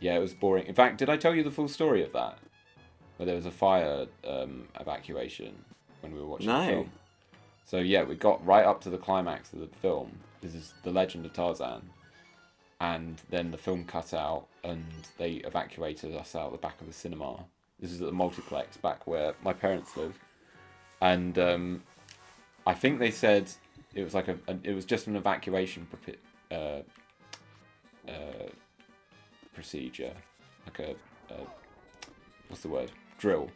Yeah, it was boring. In fact, did I tell you the full story of that? Where there was a fire evacuation when we were watching the film. So yeah, we got right up to the climax of the film. This is The Legend of Tarzan. And then the film cut out and they evacuated us out the back of the cinema. This is at the multiplex back where my parents live. And I think they said it was like it was just an evacuation procedure, like a what's the word, drill.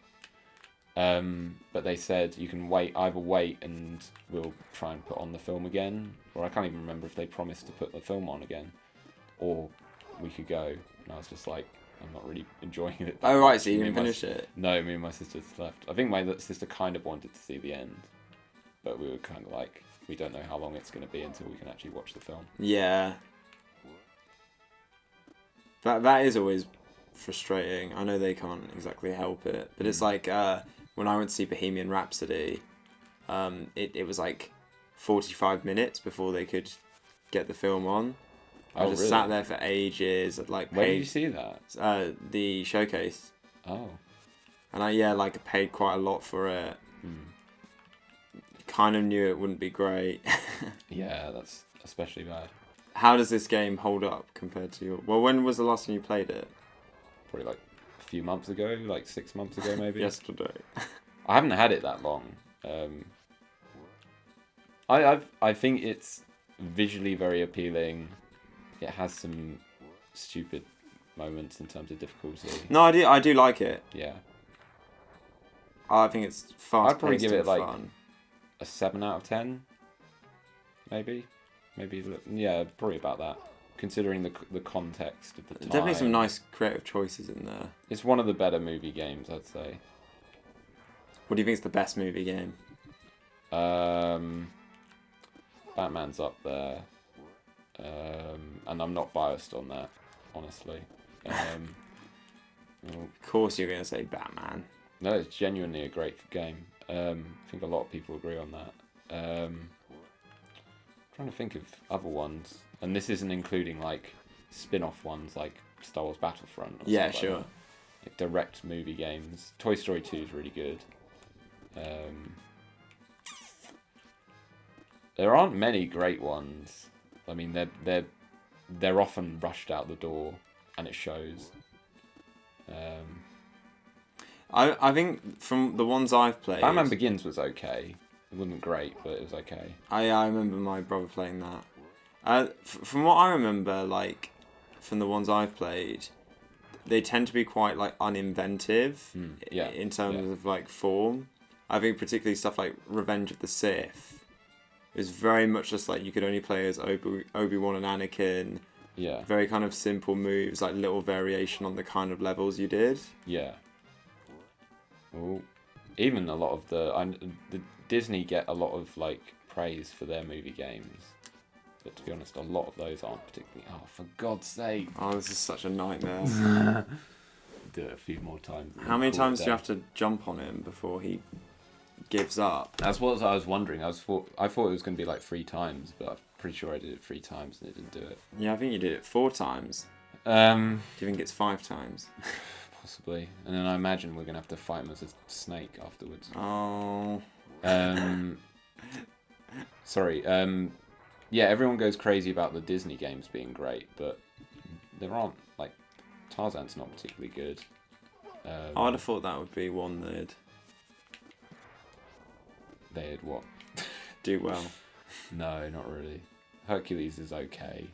But they said you can either wait and we'll try and put on the film again, or I can't even remember if they promised to put the film on again, or we could go. And I was just like, I'm not really enjoying it. Oh right, so you didn't finish it? No, me and my sister just left. I think my sister kind of wanted to see the end, but we were kind of like, we don't know how long it's going to be until we can actually watch the film. Yeah. That is always frustrating. I know they can't exactly help it, but it's like when I went to see Bohemian Rhapsody, it was like 45 minutes before they could get the film on. I just sat there for ages. Like, where did you see that? The showcase. Oh. And I paid quite a lot for it. Kind of knew it wouldn't be great. Yeah, that's especially bad. How does this game hold up compared to your... Well, when was the last time you played it? Probably like a few months ago, like 6 months ago maybe. Yesterday. I haven't had it that long. I think it's visually very appealing. It has some stupid moments in terms of difficulty. No, I do like it. Yeah. I think it's fast. I'd probably give it like fun. A 7 out of 10, maybe. Yeah, probably about that. Considering the context of the time. Definitely some nice creative choices in there. It's one of the better movie games, I'd say. What do you think is the best movie game? Batman's up there. And I'm not biased on that, honestly. Of course you're going to say Batman. No, it's genuinely a great game. I think a lot of people agree on that. Trying to think of other ones, and this isn't including like spin-off ones like Star Wars Battlefront. Yeah, sure. Like direct movie games. Toy Story 2 is really good. There aren't many great ones. I mean, they're often rushed out the door, and it shows. I think from the ones I've played, Batman Begins was okay. It wasn't great, but it was okay. I remember my brother playing that. From what I remember, like from the ones I've played, they tend to be quite like uninventive in terms of like form. I think particularly stuff like Revenge of the Sith is very much just like you could only play as Obi-Wan and Anakin. Yeah. Very kind of simple moves, like little variation on the kind of levels you did. Yeah. Well, even a lot of the Disney get a lot of like praise for their movie games, but to be honest, a lot of those aren't particularly. Oh, for God's sake! Oh, this is such a nightmare. Do it a few more times. How many times do you have to jump on him before he gives up? That's what I was wondering. I thought it was going to be like 3 times, but I'm pretty sure I did it 3 times and it didn't do it. Yeah, I think you did it 4 times. Do you think it's 5 times? Possibly. And then I imagine we're going to have to fight him as a snake afterwards. Oh. Sorry. Yeah, everyone goes crazy about the Disney games being great, but there aren't, like, Tarzan's not particularly good. I'd have thought that would be one They'd what? do well. No, not really. Hercules is okay.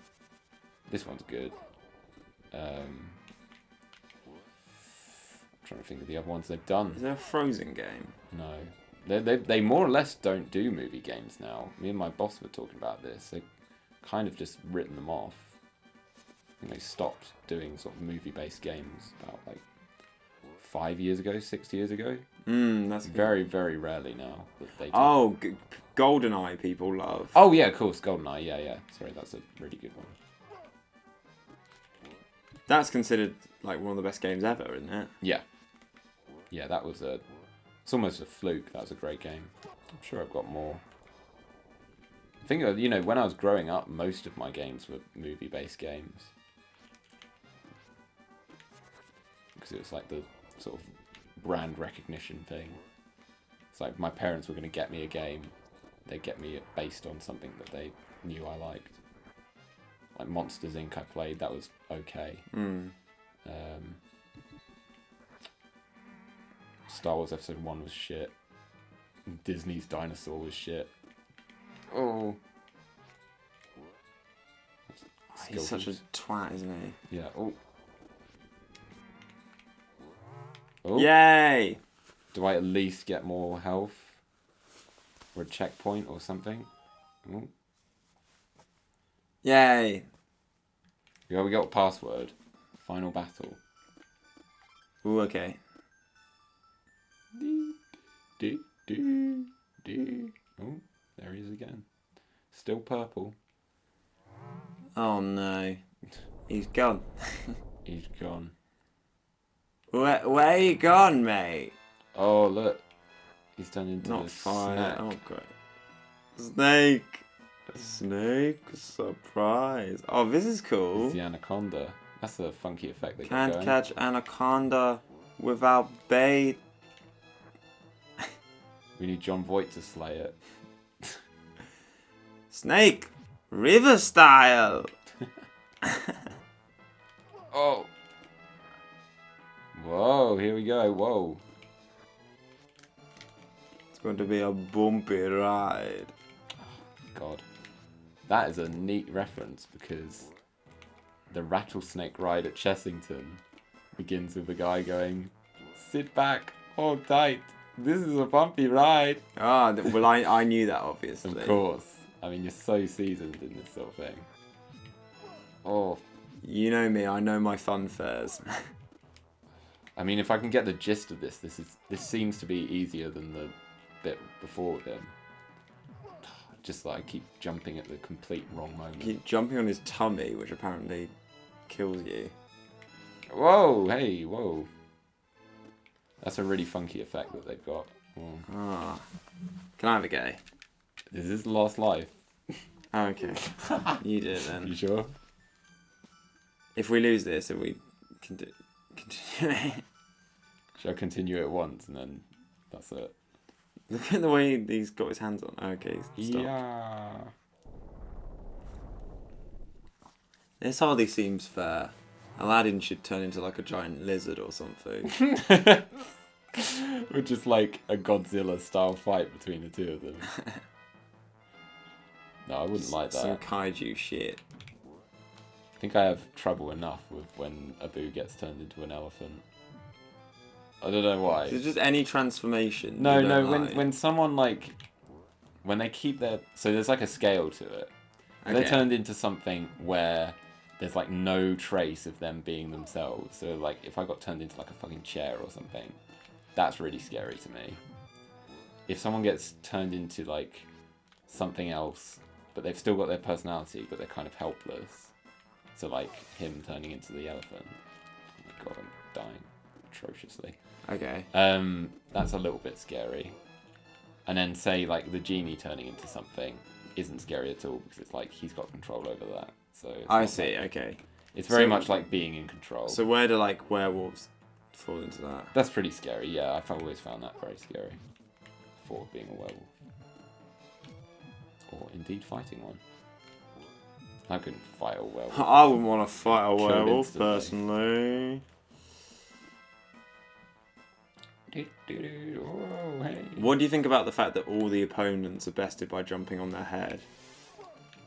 This one's good. I'm trying to think of the other ones they've done. Is there a Frozen game? No. They more or less don't do movie games now. Me and my boss were talking about this. They've kind of just written them off. I think they stopped doing sort of movie-based games about like 5 years ago, 6 years ago. That's very, very rarely now that they do. Oh, GoldenEye people love. Oh yeah, of course, GoldenEye. Yeah. Sorry, that's a really good one. That's considered like one of the best games ever, isn't it? Yeah. Yeah, that was it's almost a fluke. That was a great game. I'm sure I've got more. I think, when I was growing up, most of my games were movie-based games. because it was like the sort of brand recognition thing. It's like my parents were going to get me a game. They'd get me it based on something that they knew I liked. Like Monsters Inc. I played, that was okay. Star Wars Episode 1 was shit. Disney's Dinosaur was shit. Oh. He's such a twat, isn't he? Yeah. Oh. Yay! Do I at least get more health? Or a checkpoint or something? Ooh. Yay! Yeah, we got a password. Final battle. Ooh, okay. Oh, there he is again. Still purple. Oh no. He's gone. He's gone. Where you gone, mate? Oh, look. He's turned into Not a fire. snack. Oh, great. Snake. Snake. Surprise. Oh, this is cool. It's the anaconda. That's a funky effect they got Can't going. catch anaconda without bait. We need John Voight to slay it. Snake. River style. Oh. Whoa, here we go. Whoa. It's going to be a bumpy ride. God. That is a neat reference because the rattlesnake ride at Chessington begins with a guy going, "Sit back, hold tight. This is a bumpy ride." Ah, well, I knew that, obviously. Of course. I mean, you're so seasoned in this sort of thing. Oh. You know me, I know my fun fairs. I mean, if I can get the gist of this seems to be easier than the bit before with him. Just that I keep jumping at the complete wrong moment. Keep jumping on his tummy, which apparently kills you. Whoa, hey, whoa. That's a really funky effect that they've got. Oh. Ah. Can I have a go? Is this Last Life? Oh, okay. You do it then. You sure? If we lose this, then we can continue. Shall I continue it once and then that's it? Look at the way he's got his hands on. Okay, stop. Yeah. This hardly seems fair. Aladdin should turn into like a giant lizard or something. Which is like a Godzilla style fight between the two of them. No, I wouldn't like that. Some kaiju shit. I think I have trouble enough with when Abu gets turned into an elephant. I don't know why. Is it just any transformation? No, like? when someone like... When they keep their... So there's like a scale to it. Okay. They're turned into something where there's like no trace of them being themselves. So like if I got turned into like a fucking chair or something, that's really scary to me. If someone gets turned into like something else, but they've still got their personality, but they're kind of helpless. So like him turning into the elephant. Oh my god, I'm dying atrociously. Okay. That's a little bit scary. And then say like the genie turning into something isn't scary at all because it's like he's got control over that. So I see. Okay. It's very much like being in control. So where do like werewolves fall into that? That's pretty scary. Yeah, I've always found that very scary. For being a werewolf, or indeed fighting one. I couldn't fight a werewolf. I wouldn't want to fight a werewolf instantly. personally. Oh, hey. What do you think about the fact that all the opponents are bested by jumping on their head?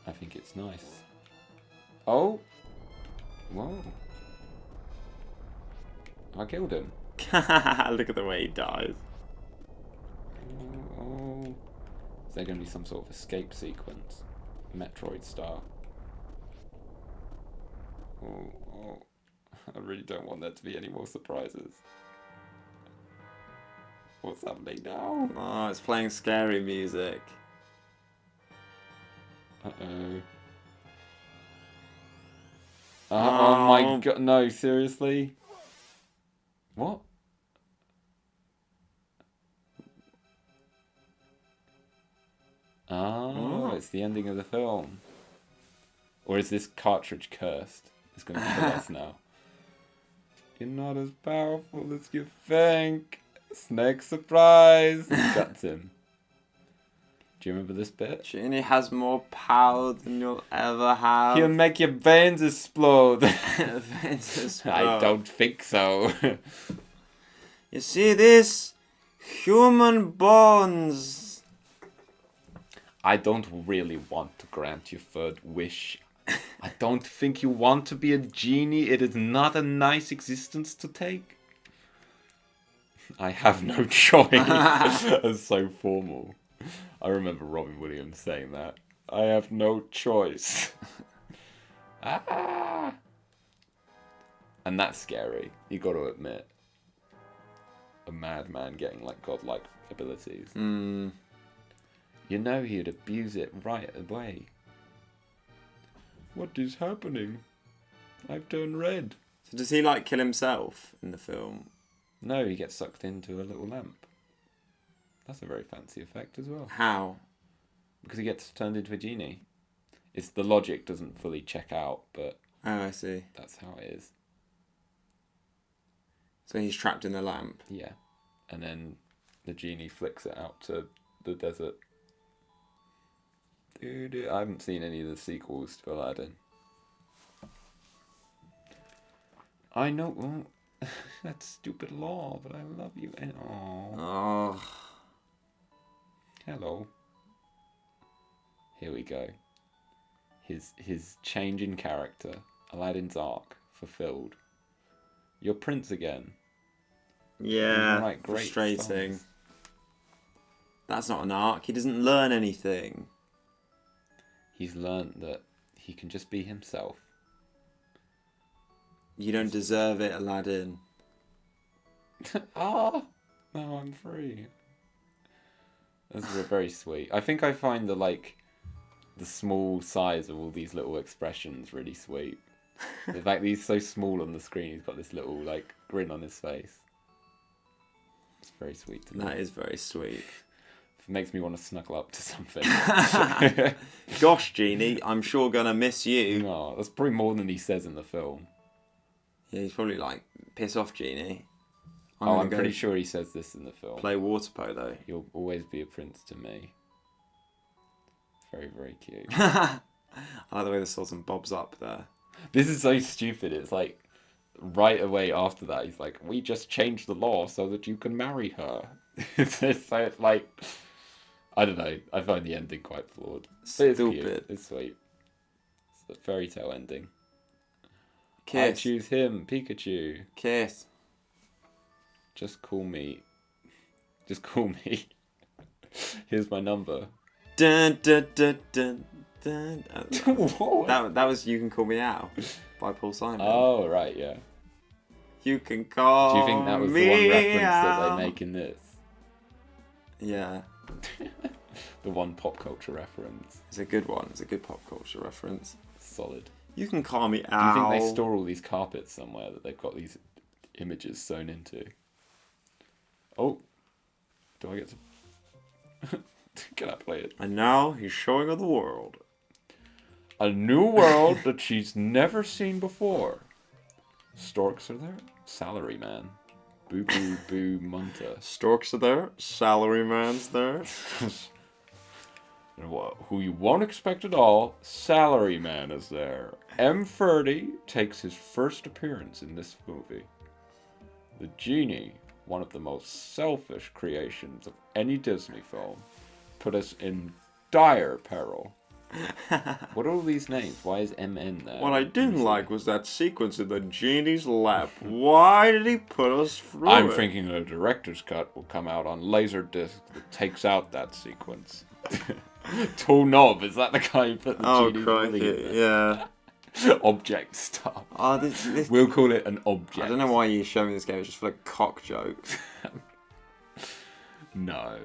I think it's nice. Oh! Whoa. I killed him. Look at the way he dies. Oh. Is there going to be some sort of escape sequence? Metroid style. Oh. I really don't want there to be any more surprises. What's happening now? Oh, it's playing scary music. Uh-oh. Oh my god, no, seriously? What? Oh, it's the ending of the film. Or is this cartridge cursed? It's going to kill us now. You're not as powerful as you think. Snake surprise. Guts him. Do you remember this bit? Genie has more power than you'll ever have. He'll make your veins explode. Veins explode. I don't think so. You see this? Human bones. I don't really want to grant your third wish. I don't think you want to be a genie. It is not a nice existence to take. I have no choice. That's so formal. I remember Robin Williams saying that. I have no choice. Ah. And that's scary. You got to admit. A madman getting like godlike abilities. Mm. You know he'd abuse it right away. What is happening? I've turned red. So does he like kill himself in the film? No, he gets sucked into a little lamp. That's a very fancy effect as well. How? Because he gets turned into a genie. It's the logic doesn't fully check out, but Oh, I see. that's how it is. So he's trapped in the lamp. Yeah. And then the genie flicks it out to the desert. Dude, I haven't seen any of the sequels to Aladdin. I know, well, that's stupid law, but I love you. And Oh. Hello. Here we go. His change in character, Aladdin's arc fulfilled. You're Prince again. Yeah, Right, great frustrating. songs. That's not an arc. He doesn't learn anything. He's learned that he can just be himself. You don't deserve it, Aladdin. Ah, now I'm free. That's very sweet. I think I find the small size of all these little expressions really sweet. Like he's so small on the screen. He's got this little grin on his face. It's very sweet to me. That is very sweet. It makes me want to snuggle up to something. Gosh, Genie, I'm sure gonna miss you. No, that's probably more than he says in the film. Yeah, he's probably like, piss off, Genie. I'm pretty sure he says this in the film. Play water polo. You'll always be a prince to me. Very, very cute. I like the way the salt and bob's up there. This is so stupid. It's like right away after that, he's like, "We just changed the law so that you can marry her." So it's like, I don't know. I find the ending quite flawed. But it's cute. It's sweet. It's a fairy tale ending. Kiss. I choose him, Pikachu. Kiss. Just call me. Just call me. Here's my number. Dun, dun, dun, dun, dun. What? That was You Can Call Me Out by Paul Simon. Oh, right, yeah. You can call me. Do you think that was the one reference that they make in this? Yeah. The one pop culture reference. It's a good one. It's a good pop culture reference. Solid. You can call me Do out. you think they store all these carpets somewhere that they've got these images sewn into? Oh. Do I get to... Can I play it? And now he's showing her the world. A new world that she's never seen before. Storks are there. Salaryman. Boo boo boo munter. Storks are there. Salaryman's there. Who you won't expect at all, Salaryman is there. M30 takes his first appearance in this movie. The genie, one of the most selfish creations of any Disney film, put us in dire peril. What are all these names? Why is MN there? What I didn't like was that sequence in the genie's lap. Why did he put us through I'm it? thinking the director's cut will come out on Laserdisc that takes out that sequence. Tall Knob, is that the guy who put the genie's crikey, in yeah. Object stuff. Oh, this... We'll call it an object. I don't know why you show me this game. It's just full of cock jokes. No.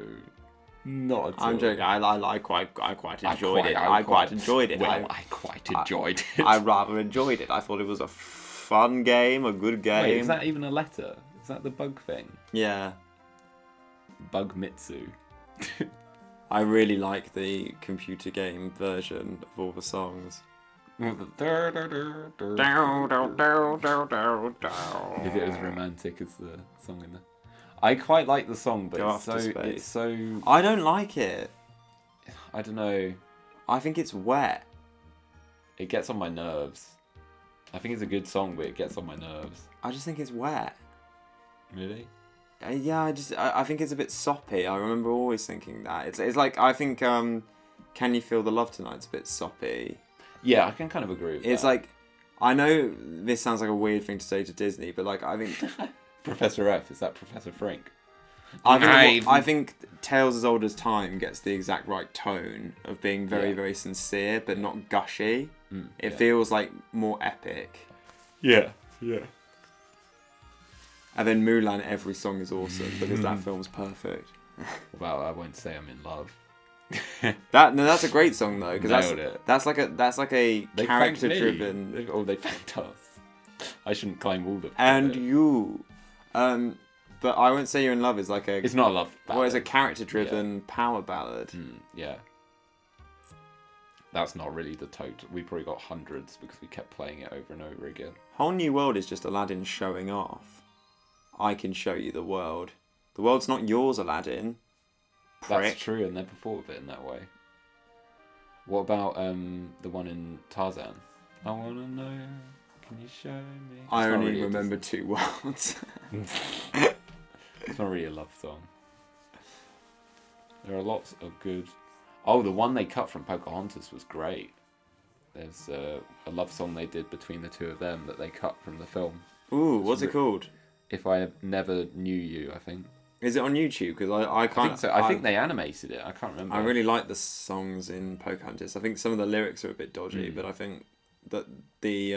Not at all. I'm joking. I quite enjoyed it. I quite enjoyed it. Well, I quite enjoyed it. I rather enjoyed it. I thought it was a fun game, a good game. Wait, is that even a letter? Is that the bug thing? Yeah. Bug Mitsu. I really like the computer game version of all the songs. Is it as romantic as the song in there? I quite like the song, but it's so. I don't like it. I don't know. I think it's wet. It gets on my nerves. I think it's a good song, but it gets on my nerves. I just think it's wet. Really? Yeah, I think it's a bit soppy. I remember always thinking that. It's like, I think Can You Feel the Love Tonight's a bit soppy. Yeah, I can kind of agree with that. It's like, I know this sounds like a weird thing to say to Disney, but like, I think... Professor F, is that Professor Frank? I think Tales as Old as Time gets the exact right tone of being very, very sincere, but not gushy. It feels like more epic. Yeah. And then Mulan, every song is awesome because that film's perfect. Well, I won't say I'm in love. That's a great song though, because that's like a They character driven. Oh, they thanked us. I shouldn't claim all the. And you, but I won't say You're in Love is like a. It's not a love ballad. Well, it's a character driven power ballad. Yeah. That's not really the total. We probably got hundreds because we kept playing it over and over again. Whole New World is just Aladdin showing off. I can show you the world. The world's not yours, Aladdin. Prick. That's true, and never thought of it in that way. What about the one in Tarzan? I wanna know. Can you show me? I only remember two words. It's not really a love song. There are lots of good. Oh, the one they cut from Pocahontas was great. There's a love song they did between the two of them that they cut from the film. Ooh, what's it called? If I Never Knew You, I think. Is it on YouTube? Because I can't. I think so. I think they animated it. I can't remember. I really like the songs in Pocahontas. I think some of the lyrics are a bit dodgy, but I think that the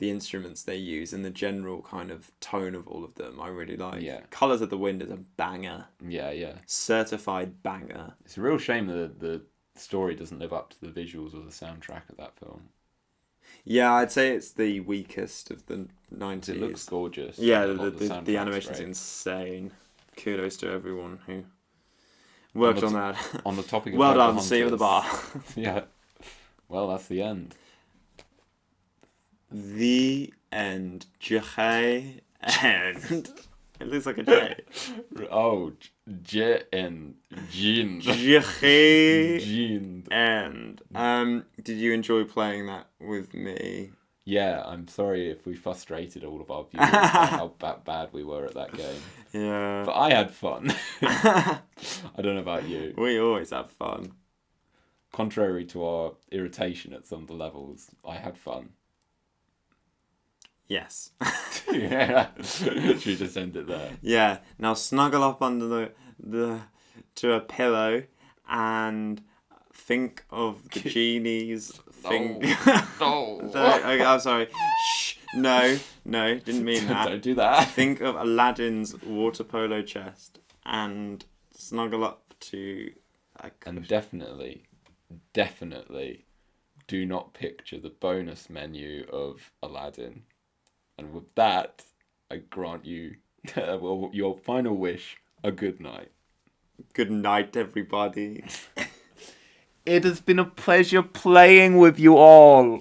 instruments they use and the general kind of tone of all of them, I really like. Yeah. Colours of the Wind is a banger. Yeah. Certified banger. It's a real shame that the story doesn't live up to the visuals or the soundtrack of that film. Yeah, I'd say it's the weakest of the 90s. It looks gorgeous. Yeah, the animation's insane. Kudos to everyone who worked on that. On the topic of well done, see you at the bar. Yeah. Well, that's the end. The end. J end. It looks like a J. Oh, J and Jean. Jean. And did you enjoy playing that with me? Yeah, I'm sorry if we frustrated all of our viewers by how bad we were at that game. Yeah. But I had fun. I don't know about you. We always have fun. Contrary to our irritation at some of the levels, I had fun. Yes. Yeah. Should we just end it there? Yeah. Now snuggle up under to a pillow and think of the genies. No. Okay, I'm sorry. Shh. No, didn't mean that. Don't do that. Think of Aladdin's water polo chest and snuggle up to a cushion. And definitely do not picture the bonus menu of Aladdin. And with that, I grant you your final wish, a good night. Good night, everybody. It has been a pleasure playing with you all.